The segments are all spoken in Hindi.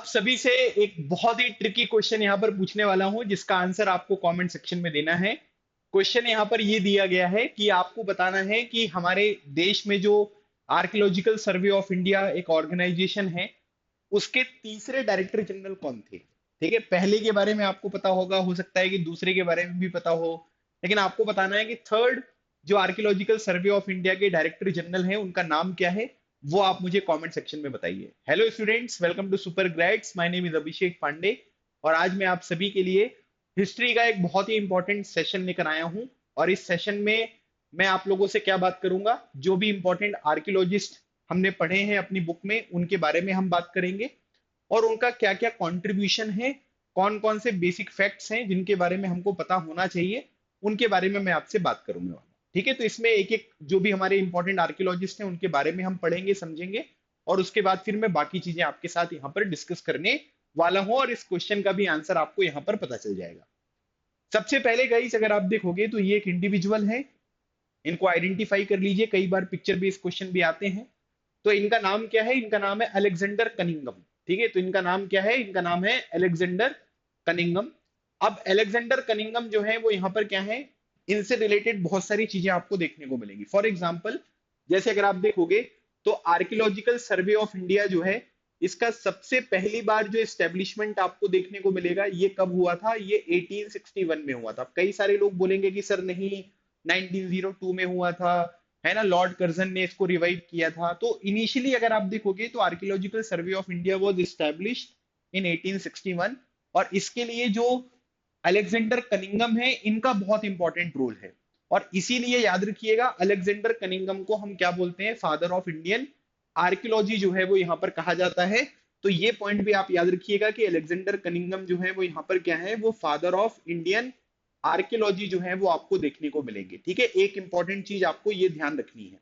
सभी से एक बहुत ही ट्रिकी क्वेश्चन यहाँ पर पूछने वाला हूं जिसका आंसर आपको कमेंट सेक्शन में देना है। क्वेश्चन यहाँ पर ये दिया गया है कि आपको बताना है कि हमारे देश में जो आर्कियोलॉजिकल सर्वे ऑफ इंडिया एक ऑर्गेनाइजेशन है, उसके तीसरे डायरेक्टर जनरल कौन थे। ठीक है, पहले के बारे में आपको पता होगा, हो सकता है कि दूसरे के बारे में भी पता हो, लेकिन आपको बताना है कि थर्ड जो आर्कियोलॉजिकल सर्वे ऑफ इंडिया के डायरेक्टर जनरल हैं उनका नाम क्या है। वो आप मुझे कमेंट सेक्शन में बताइए। Hello students, welcome to super grades. My name is Abhishek Pandey और आज मैं आप सभी के लिए हिस्ट्री का एक बहुत ही इंपॉर्टेंट सेशन लेकर आया हूं। और इस सेशन में मैं आप लोगों से क्या बात करूंगा, जो भी इंपॉर्टेंट आर्कियोलॉजिस्ट हमने पढ़े हैं अपनी बुक में उनके बारे में हम बात करेंगे और उनका क्या क्या कंट्रीब्यूशन है, कौन कौन से बेसिक फैक्ट्स हैं जिनके बारे में हमको पता होना चाहिए, उनके बारे में मैं आपसे बात करूंगा। ठीक है, तो इसमें एक एक जो भी हमारे इंपॉर्टेंट आर्कियोलॉजिस्ट हैं उनके बारे में हम पढ़ेंगे, समझेंगे और उसके बाद फिर मैं बाकी चीजें आपके साथ यहाँ पर डिस्कस करने वाला हूं और इस क्वेश्चन का भी आंसर आपको यहाँ पर पता चल जाएगा। सबसे पहले गाइस, अगर आप देखोगे तो ये एक इंडिविजुअल है, इनको आइडेंटिफाई कर लीजिए। कई बार पिक्चर बेस्ड क्वेश्चन भी आते हैं। तो इनका नाम क्या है? इनका नाम है अलेक्जेंडर कनिंगम। ठीक है, तो इनका नाम क्या है? इनका नाम है अलेक्जेंडर कनिंगम। अब अलेक्जेंडर कनिंगम जो है वो यहाँ पर क्या है, इनसे रिलेटेड बहुत सारी चीजें आपको देखने को मिलेंगी। फॉर एग्जाम्पल, जैसे अगर आप देखोगे तो आर्कियोलॉजिकल सर्वे ऑफ इंडिया जो है, इसका सबसे पहली बार जो एस्टेब्लिशमेंट आपको देखने को मिलेगा ये कब हुआ था? ये 1861 में हुआ था। कई सारे लोग बोलेंगे कि सर नहीं, 1902 में हुआ था, है ना, लॉर्ड कर्जन ने इसको रिवाइव किया था। तो इनिशियली अगर आप देखोगे तो archaeological survey of India was established in 1861 और इसके लिए जो अलेक्जेंडर कनिंगम है इनका बहुत इंपॉर्टेंट रोल है। और इसीलिए याद रखिएगा, अलेक्जेंडर कनिंगम को हम क्या बोलते हैं? फादर ऑफ इंडियन आर्कियोलॉजी जो है वो यहाँ पर कहा जाता है। तो ये पॉइंट भी आप याद रखिएगा कि अलेक्जेंडर कनिंगम जो है वो यहाँ पर क्या है, वो फादर ऑफ इंडियन आर्कियोलॉजी जो है वो आपको देखने को मिलेंगे। ठीक है, एक इंपॉर्टेंट चीज आपको ये ध्यान रखनी है,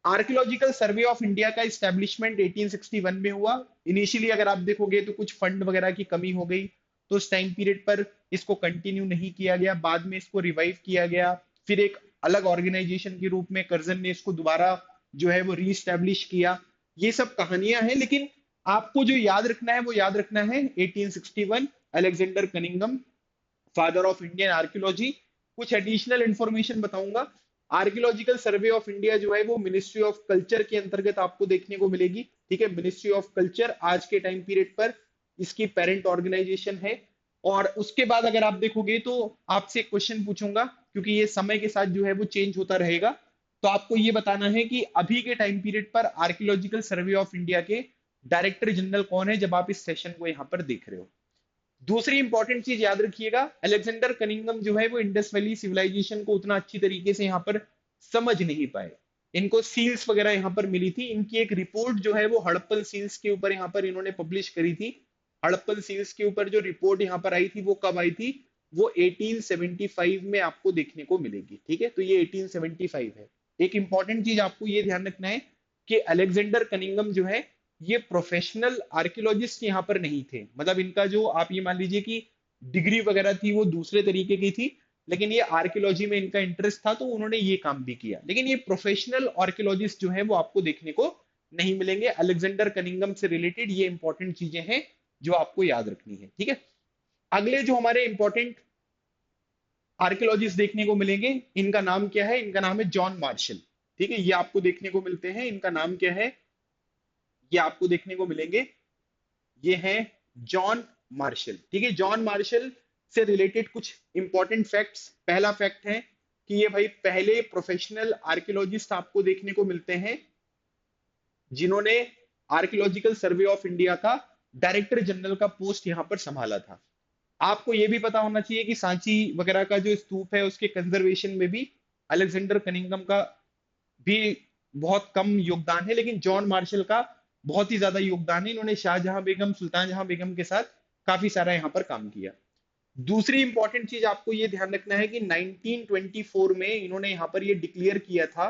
आर्कियोलॉजिकल सर्वे ऑफ इंडिया का इस्टेब्लिशमेंट 1861 में हुआ। इनिशियली अगर आप देखोगे तो कुछ फंड वगैरह की कमी हो गई, तो उस टाइम पीरियड पर इसको कंटिन्यू नहीं किया गया। बाद में इसको रिवाइव किया गया, फिर एक अलग ऑर्गेनाइजेशन के रूप में कर्जन ने इसको दोबारा जो है वो रीस्टैब्लिश किया। ये सब कहानियां हैं, लेकिन आपको जो याद रखना है वो याद रखना है 1861 Alexander Cunningham, father of Indian archaeology. कुछ एडिशनल इंफॉर्मेशन बताऊंगा। आर्कियोलॉजिकल सर्वे ऑफ इंडिया जो है वो मिनिस्ट्री ऑफ कल्चर के अंतर्गत आपको देखने को मिलेगी। ठीक है, मिनिस्ट्री ऑफ कल्चर आज के टाइम पीरियड पर इसकी पेरेंट ऑर्गेनाइजेशन है। और उसके बाद अगर आप देखोगे तो आपसे क्वेश्चन पूछूंगा, क्योंकि ये समय के साथ जो है वो चेंज होता रहेगा। तो आपको ये बताना है कि अभी के टाइम पीरियड पर आर्कियोलॉजिकल सर्वे ऑफ इंडिया के डायरेक्टर जनरल कौन है, जब आप इस सेशन को यहाँ पर देख रहे हो। दूसरी इंपॉर्टेंट चीज याद रखिएगा, अलेक्जेंडर कनिंगम जो है वो इंडस वैली सिविलाइजेशन को उतना अच्छी तरीके से यहाँ पर समझ नहीं पाए। इनको सील्स वगैरह यहाँ पर मिली थी। इनकी एक रिपोर्ट जो है वो हड़प्पन सील्स के ऊपर यहाँ पर इन्होंने पब्लिश करी थी। हड़प्पन सील्स के ऊपर जो रिपोर्ट यहाँ पर आई थी वो कब आई थी? वो 1875 में आपको देखने को मिलेगी। ठीक है, तो ये 1875 है। एक इंपॉर्टेंट चीज आपको ये ध्यान रखना है कि अलेक्जेंडर कनिंगम जो है ये प्रोफेशनल आर्कियोलॉजिस्ट यहाँ पर नहीं थे। मतलब इनका जो आप ये मान लीजिए कि डिग्री वगैरह थी वो दूसरे तरीके की थी, लेकिन ये आर्कियोलॉजी में इनका इंटरेस्ट था तो उन्होंने ये काम भी किया। लेकिन ये प्रोफेशनल आर्कियोलॉजिस्ट जो है वो आपको देखने को नहीं मिलेंगे। अलेक्जेंडर कनिंगम से रिलेटेड ये इंपॉर्टेंट चीजें हैं जो आपको याद रखनी है। ठीक है, अगले जो हमारे इंपॉर्टेंट आर्कियोलॉजिस्ट देखने को मिलेंगे, इनका नाम क्या है? इनका नाम है जॉन मार्शल। ठीक है, ये आपको देखने को मिलते हैं। इनका नाम क्या है? ये आपको देखने को मिलेंगे, ये हैं जॉन मार्शल। ठीक है, जॉन मार्शल से रिलेटेड कुछ इंपॉर्टेंट फैक्ट्स। पहला फैक्ट है कि ये भाई पहले प्रोफेशनल आर्कियोलॉजिस्ट आपको देखने को मिलते हैं जिन्होंने आर्कियोलॉजिकल सर्वे ऑफ इंडिया का डायरेक्टर जनरल का पोस्ट यहां पर संभाला था। आपको यह भी पता होना चाहिए कि सांची वगैरह का जो स्तूप है उसके कंजर्वेशन में भी अलेक्जेंडर कनिंगम का भी बहुत कम योगदान है, लेकिन जॉन मार्शल का बहुत ही ज्यादा योगदान है। इन्होंने शाहजहां बेगम, सुल्तान जहां बेगम के साथ काफी सारा यहाँ पर काम किया। दूसरी इंपॉर्टेंट चीज आपको ये ध्यान रखना है कि 1924 में इन्होंने यहाँ पर ये डिक्लेयर किया था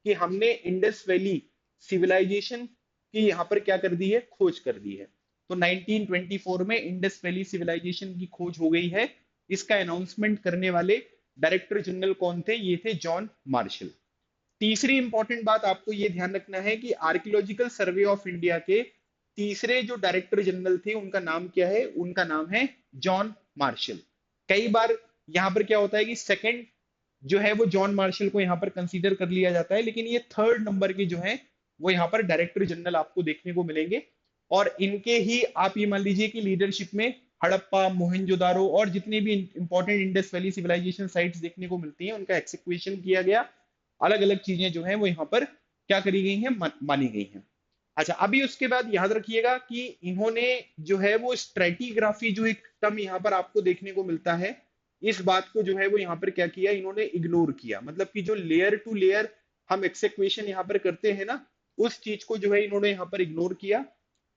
कि हमने इंडस वैली सिविलाइजेशन की यहाँ पर क्या कर दी है? खोज कर दी है। तो 1924 में इंडस वैली सिविलाइजेशन की खोज हो गई है। इसका अनाउंसमेंट करने वाले डायरेक्टर जनरल कौन थे? ये थे जॉन मार्शल। तीसरी इंपॉर्टेंट बात आपको यह ध्यान रखना है कि आर्कियोलॉजिकल सर्वे ऑफ इंडिया के तीसरे जो डायरेक्टर जनरल थे उनका नाम क्या है? उनका नाम है जॉन मार्शल। कई बार यहाँ पर क्या होता है कि सेकंड जो है वो जॉन मार्शल को यहाँ पर कंसीडर कर लिया जाता है, लेकिन ये थर्ड नंबर के जो है वो यहाँ पर डायरेक्टर जनरल आपको देखने को मिलेंगे। और इनके ही आप ये मान लीजिए कि लीडरशिप में हड़प्पा, मोहनजोदारो और जितने भी important Indus valley civilisation sites देखने को मिलती हैं उनका एक्सिक्वेशन किया गया। अलग अलग चीजें जो है वो यहाँ पर क्या करी गई हैं, मानी गई हैं। अच्छा, अभी उसके बाद याद रखिएगा कि इन्होंने जो है वो स्ट्रेटिग्राफी, जो एक टर्म यहाँ पर आपको देखने को मिलता है, इस बात को जो है वो यहाँ पर क्या किया, इन्होंने इग्नोर किया। मतलब कि जो लेयर टू लेयर हम एक्सेक्वेशन यहाँ पर करते हैं ना, उस चीज को जो है इन्होंने यहाँ पर इग्नोर किया।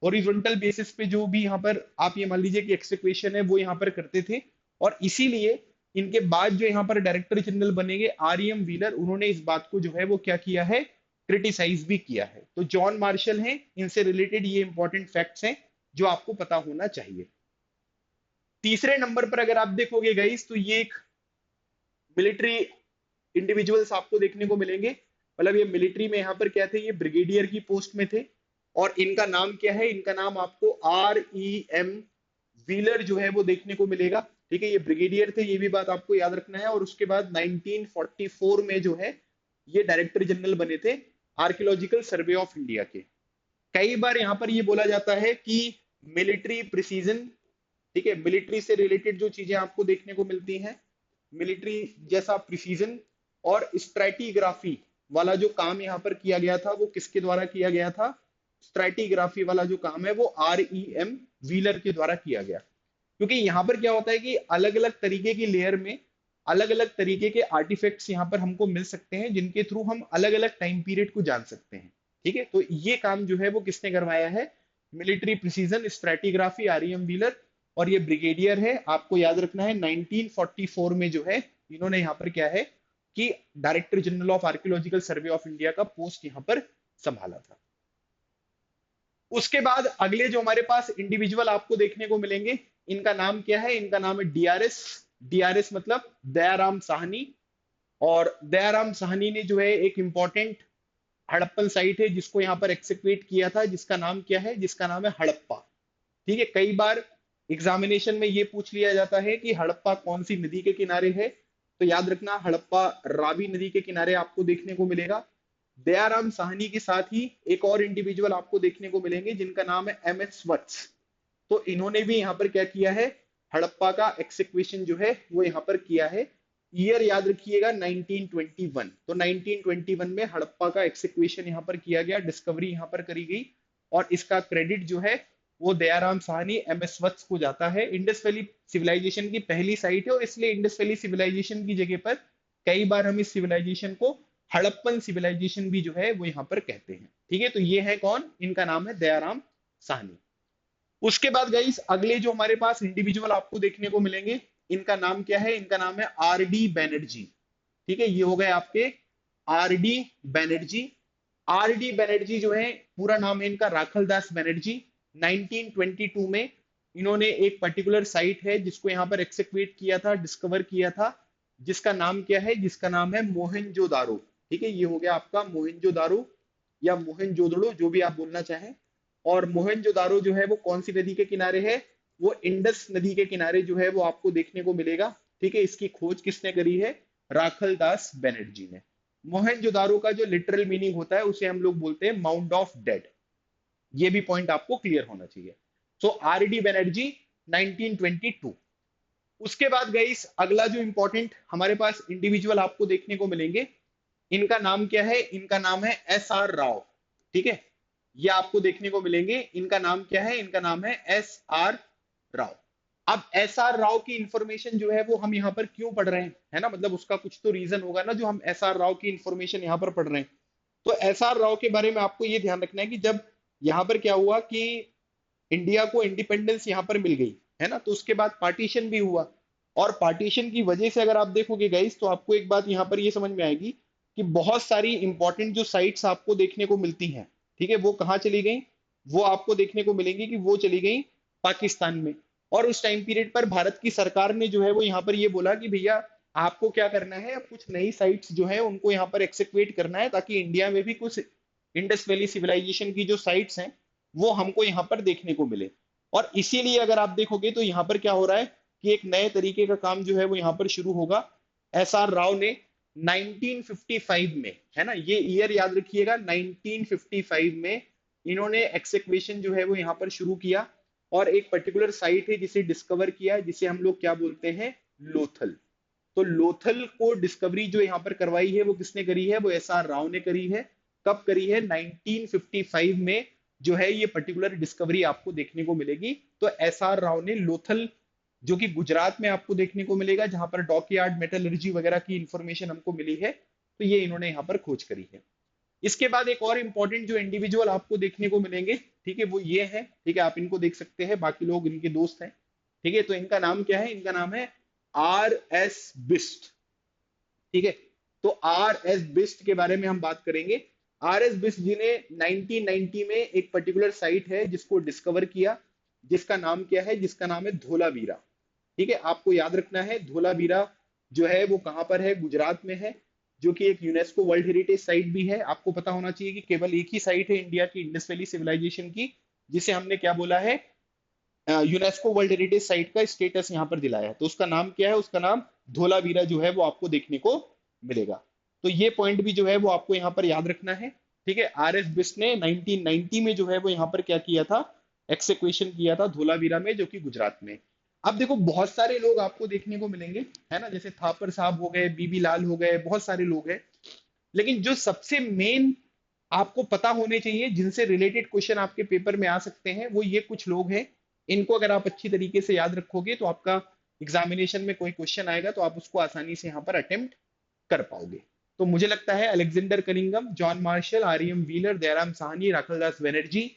हॉरिजॉन्टल बेसिस पे जो भी यहाँ पर आप ये मान लीजिए कि एक्सेक्वेशन है वो यहाँ पर करते थे। और इसीलिए इनके बाद जो यहाँ पर डायरेक्टर जनरल बनेंगे आर.ई.एम. व्हीलर, उन्होंने इस बात को जो है वो क्या किया है, क्रिटिसाइज भी किया है। तो जॉन मार्शल हैं, इनसे रिलेटेड ये इंपॉर्टेंट फैक्ट्स हैं जो आपको पता होना चाहिए। तीसरे नंबर पर अगर आप देखोगे गाइस, तो ये एक मिलिट्री इंडिविजुअल्स आपको देखने को मिलेंगे। मतलब ये मिलिट्री में यहाँ पर क्या थे, ये ब्रिगेडियर की पोस्ट में थे। और इनका नाम क्या है, इनका नाम आपको आर.ई.एम. व्हीलर जो है वो देखने को मिलेगा। ठीक है, ये ब्रिगेडियर थे, ये भी बात आपको याद रखना है। और उसके बाद 1944 में जो है ये डायरेक्टर जनरल बने थे आर्कियोलॉजिकल सर्वे ऑफ इंडिया के। कई बार यहाँ पर ये बोला जाता है कि मिलिट्री प्रिसीजन, ठीक है, मिलिट्री से रिलेटेड जो चीजें आपको देखने को मिलती हैं, मिलिट्री जैसा प्रिसीजन और स्ट्रैटिग्राफी वाला जो काम यहाँ पर किया गया था वो किसके द्वारा किया गया था? स्ट्रैटिग्राफी वाला जो काम है वो आर.ई.एम. व्हीलर के द्वारा किया गया। क्योंकि यहाँ पर क्या होता है कि अलग अलग तरीके की लेयर में अलग अलग तरीके के आर्टिफैक्ट्स यहाँ पर हमको मिल सकते हैं, जिनके थ्रू हम अलग अलग टाइम पीरियड को जान सकते हैं। ठीक है, तो ये काम जो है वो किसने करवाया है? Military precision stratigraphy, R E M. Wheeler. और ये ब्रिगेडियर है, आपको याद रखना है 1944 में जो है इन्होंने यहाँ पर क्या है कि director general of archaeological survey of India का पोस्ट यहाँ पर संभाला था। उसके बाद अगले जो हमारे पास इंडिविजुअल आपको देखने को मिलेंगे, इनका नाम क्या है? इनका नाम है डीआरएस। डीआरएस मतलब दयाराम साहनी। और दयाराम साहनी ने जो है एक इंपॉर्टेंट हड़प्पन साइट है जिसको यहाँ पर एक्सिक्वेट किया था, जिसका नाम क्या है? जिसका नाम है हड़प्पा। ठीक है, कई बार एग्जामिनेशन में ये पूछ लिया जाता है कि हड़प्पा कौन सी नदी के किनारे है, तो याद रखना हड़प्पा रावी नदी के किनारे आपको देखने को मिलेगा। दयाराम साहनी के साथ ही एक और इंडिविजुअल आपको देखने को मिलेंगे जिनका नाम है एम.एस. वत्स। तो इन्होंने भी यहाँ पर क्या किया है, हड़प्पा का एक्सिक्वेशन जो है वो यहाँ पर किया है। ईयर याद रखिएगा 1921। तो 1921 में हड़प्पा का एक्सिक्वेशन यहाँ पर किया गया, डिस्कवरी यहाँ पर करी गई। और इसका क्रेडिट जो है वो दयाराम साहनी, एम.एस. वत्स को जाता है। इंडस वैली सिविलाइजेशन की पहली साइट है और इसलिए इंडस वैली सिविलाइजेशन की जगह पर कई बार हम इस सिविलाइजेशन को हड़प्पन सिविलाइजेशन भी जो है वो यहाँ पर कहते हैं। ठीक है, तो ये है कौन? इनका नाम है दयाराम साहनी। उसके बाद गाइस अगले जो हमारे पास इंडिविजुअल आपको देखने को मिलेंगे, इनका नाम क्या है? इनका नाम है आर.डी. बैनर्जी। ठीक है, ये हो गए आपके आर.डी. बैनर्जी। आर.डी. बैनर्जी जो है पूरा नाम है इनका राखल दास बैनर्जी। 1922 में इन्होंने एक पर्टिकुलर साइट है जिसको यहाँ पर एक्सिक्वेट किया था, डिस्कवर किया था, जिसका नाम क्या है? जिसका नाम है मोहनजोदारो। ठीक है, ये हो गया आपका मोहनजोदारो या मोहनजोदड़ो, जो भी आप बोलना चाहें। और मोहनजोदारो जो है वो कौन सी नदी के किनारे है? वो इंडस नदी के किनारे जो है वो आपको देखने को मिलेगा। ठीक है, इसकी खोज किसने करी है? राखल दास बैनर्जी ने। मोहनजोदारो का जो लिटरल मीनिंग होता है उसे हम लोग बोलते हैं माउंट ऑफ डेड। ये भी पॉइंट आपको क्लियर होना चाहिए। सो आर.डी. बैनर्जी 1922। उसके बाद गाइस अगला जो इंपॉर्टेंट हमारे पास इंडिविजुअल आपको देखने को मिलेंगे, इनका नाम क्या है? इनका नाम है एस.आर. राव। ठीक है, ये आपको देखने को मिलेंगे। इनका नाम क्या है? इनका नाम है एस.आर. राव। अब एस.आर. राव की इंफॉर्मेशन जो है वो हम यहाँ पर क्यों पढ़ रहे हैं, है ना? मतलब उसका कुछ तो रीजन होगा ना जो हम एस.आर. राव की इंफॉर्मेशन यहाँ पर पढ़ रहे हैं। तो एस.आर. राव के बारे में आपको ये ध्यान रखना है कि जब यहाँ पर क्या हुआ कि इंडिया को इंडिपेंडेंस यहाँ पर मिल गई, है ना, तो उसके बाद पार्टीशन भी हुआ। और पार्टीशन की वजह से अगर आप देखोगे गाइस तो आपको एक बात यहाँ पर ये समझ में आएगी कि बहुत सारी इंपॉर्टेंट जो साइट्स आपको देखने को मिलती हैं, ठीक है, वो कहाँ चली गई? वो आपको देखने को मिलेंगी कि वो चली गई पाकिस्तान में। और उस टाइम पीरियड पर भारत की सरकार ने जो है वो यहाँ पर ये बोला कि भैया आपको क्या करना है, कुछ नई साइट्स जो है उनको यहाँ पर एक्सिक्वेट करना है ताकि इंडिया में भी कुछ इंडस वैली सिविलाइजेशन की जो साइट्स हैं वो हमको यहाँ पर देखने को मिले। और इसीलिए अगर आप देखोगे तो यहाँ पर क्या हो रहा है कि एक नए तरीके का काम जो है वो यहाँ पर शुरू होगा। एस आर राव ने 1955 में, है ना, ये ईयर याद रखिएगा, 1955 में इन्होंने एक्सकेवेशन जो है वो यहाँ पर शुरू किया और एक पर्टिकुलर साइट है जिसे डिस्कवर किया, जिसे हम लोग क्या बोलते हैं, लोथल। तो लोथल को डिस्कवरी जो यहाँ पर करवाई है वो किसने करी है, वो एस आर राव ने करी है। कब करी है, 1955 में जो है ये पर्टिकुलर डिस्कवरी आपको देखने को मिलेगी। तो एस आर राव ने लोथल, जो कि गुजरात में आपको देखने को मिलेगा, जहां पर डॉकयार्ड मेटलर्जी वगैरह की इंफॉर्मेशन हमको मिली है, तो ये इन्होंने यहाँ पर खोज करी है। इसके बाद एक और इंपॉर्टेंट जो इंडिविजुअल आपको देखने को मिलेंगे, ठीक है, वो ये है, ठीक है, आप इनको देख सकते हैं, बाकी लोग इनके दोस्त हैं, ठीक है। तो इनका नाम क्या है, इनका नाम है आर एस बिस्ट, ठीक है। तो आर एस बिस्ट के बारे में हम बात करेंगे। आर एस बिस्ट जी ने 1990 में एक पर्टिकुलर साइट है जिसको डिस्कवर किया, जिसका नाम क्या है, जिसका नाम है धोलावीरा, ठीक है। आपको याद रखना है धोलावीरा जो है वो कहां पर है, गुजरात में है, जो कि एक यूनेस्को वर्ल्ड हेरिटेज साइट भी है। आपको पता होना चाहिए कि केवल एक ही साइट है इंडिया की इंडस वैली सिविलाइजेशन की जिसे हमने क्या बोला है, यूनेस्को वर्ल्ड हेरिटेज साइट का स्टेटस यहाँ पर दिलाया है। तो उसका नाम क्या है, उसका नाम धोलावीरा जो है वो आपको देखने को मिलेगा। तो ये पॉइंट भी जो है वो आपको यहाँ पर याद रखना है, ठीक है। आर एस बिस्ट ने 1990 में जो है वो यहाँ पर क्या किया था, एक्सेक्वेशन किया था धोलावीरा में, जो कि गुजरात में। अब देखो बहुत सारे लोग आपको देखने को मिलेंगे, है ना, जैसे थापर साहब हो गए, बीबी लाल हो गए, बहुत सारे लोग हैं। लेकिन जो सबसे मेन आपको पता होने चाहिए, जिनसे रिलेटेड क्वेश्चन आपके पेपर में आ सकते हैं, वो ये कुछ लोग हैं। इनको अगर आप अच्छी तरीके से याद रखोगे तो आपका एग्जामिनेशन में कोई क्वेश्चन आएगा तो आप उसको आसानी से यहाँ पर अटेम्प्ट कर पाओगे। तो मुझे लगता है Alexander Cunningham, John Marshall, R M Wheeler, Dayaram Sahni, Rakhaldas Banerjee,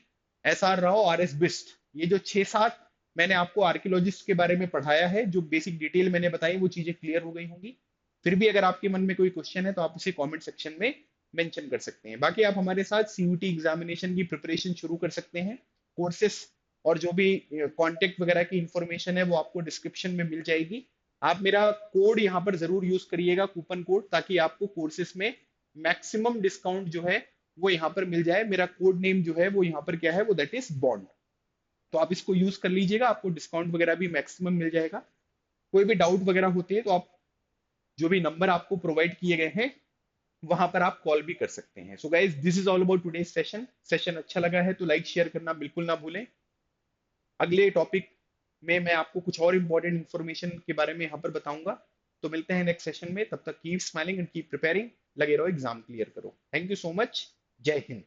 S R Rao, R S Bisht, ये जो 6-7 मैंने आपको आर्कियोलॉजिस्ट के बारे में पढ़ाया है, जो बेसिक डिटेल मैंने बताई, वो चीजें क्लियर हो गई होंगी। फिर भी अगर आपके मन में कोई क्वेश्चन है तो आप उसे कमेंट सेक्शन में मेंशन कर सकते हैं। बाकी आप हमारे साथ सीयूटी एग्जामिनेशन की प्रिपरेशन शुरू कर सकते हैं। कोर्सेस और जो भी कांटेक्ट वगैरह की इंफॉर्मेशन है वो आपको डिस्क्रिप्शन में मिल जाएगी। आप मेरा कोड यहाँ पर जरूर यूज करिएगा, कूपन कोड, ताकि आपको कोर्सेस में मैक्सिमम डिस्काउंट जो है वो यहाँ पर मिल जाए। मेरा कोड नेम जो है वो यहाँ पर क्या है, वो दैट इज बॉन्ड। तो आप इसको यूज कर लीजिएगा, आपको डिस्काउंट वगैरह भी मैक्सिमम मिल जाएगा। कोई भी डाउट वगैरह होती है तो आप जो भी नंबर आपको प्रोवाइड किए गए हैं वहां पर आप कॉल भी कर सकते हैं। So guys, this is all about today's session अच्छा लगा है तो लाइक शेयर करना बिल्कुल ना भूलें। अगले टॉपिक में मैं आपको कुछ और इंपॉर्टेंट इन्फॉर्मेशन के बारे में यहाँ पर बताऊंगा। तो मिलते हैं नेक्स्ट सेशन में, तब तक keep smiling and keep preparing. लगे रहो, एग्जाम क्लियर करो। Thank you so much. जय हिंद।